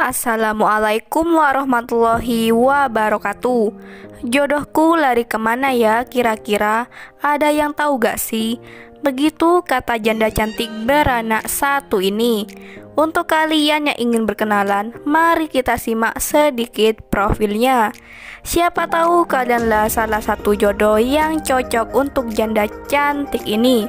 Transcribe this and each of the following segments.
Assalamualaikum warahmatullahi wabarakatuh. Jodohku lari kemana ya kira-kira? Ada yang tahu gak sih? Begitu kata janda cantik beranak satu ini. Untuk kalian yang ingin berkenalan, mari kita simak sedikit profilnya. Siapa tahu kalianlah salah satu jodoh yang cocok untuk janda cantik ini.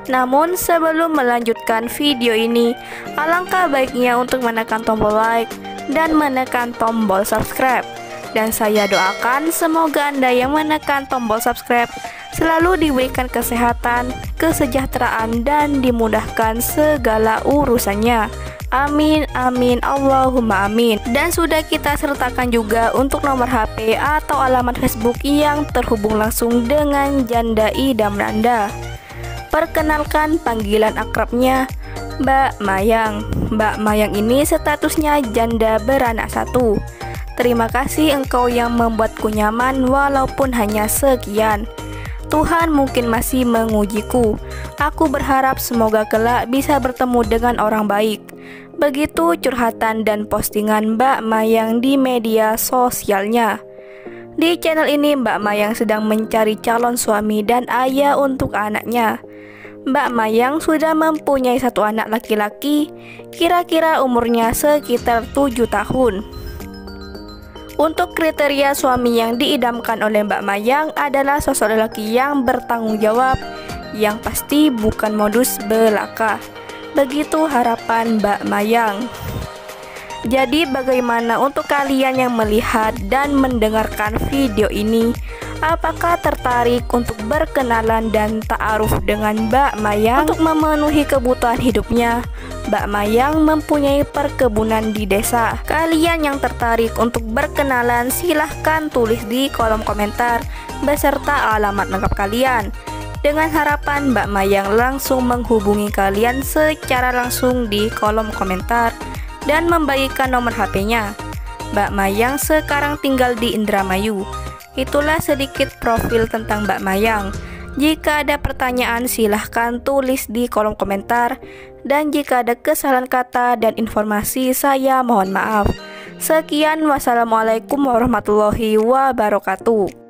Namun sebelum melanjutkan video ini, alangkah baiknya untuk menekan tombol like dan menekan tombol subscribe. Dan saya doakan semoga Anda yang menekan tombol subscribe selalu diberikan kesehatan, kesejahteraan, dan dimudahkan segala urusannya. Amin, amin, Allahumma amin. Dan sudah kita sertakan juga untuk nomor HP atau alamat Facebook yang terhubung langsung dengan janda idaman Anda. Perkenalkan panggilan akrabnya Mbak Mayang. Mbak Mayang ini statusnya janda beranak satu. Terima kasih engkau yang membuatku nyaman walaupun hanya sekian. Tuhan mungkin masih mengujiku. Aku berharap semoga kelak bisa bertemu dengan orang baik. Begitu curhatan dan postingan Mbak Mayang di media sosialnya. Di channel ini Mbak Mayang sedang mencari calon suami dan ayah untuk anaknya. Mbak Mayang sudah mempunyai satu anak laki-laki, kira-kira umurnya sekitar 7 tahun. Untuk kriteria suami yang diidamkan oleh Mbak Mayang adalah sosok lelaki yang bertanggung jawab, yang pasti bukan modus belaka. Begitu harapan Mbak Mayang. Jadi bagaimana untuk kalian yang melihat dan mendengarkan video ini? Apakah tertarik untuk berkenalan dan ta'aruf dengan Mbak Mayang untuk memenuhi kebutuhan hidupnya? Mbak Mayang mempunyai perkebunan di desa. Kalian yang tertarik untuk berkenalan silahkan tulis di kolom komentar beserta alamat lengkap kalian. Dengan harapan Mbak Mayang langsung menghubungi kalian secara langsung di kolom komentar dan membagikan nomor HP-nya. Mbak Mayang sekarang tinggal di Indramayu. Itulah sedikit profil tentang Mbak Mayang. Jika ada pertanyaan silahkan tulis di kolom komentar. Dan jika ada kesalahan kata dan informasi saya mohon maaf. Sekian, wassalamualaikum warahmatullahi wabarakatuh.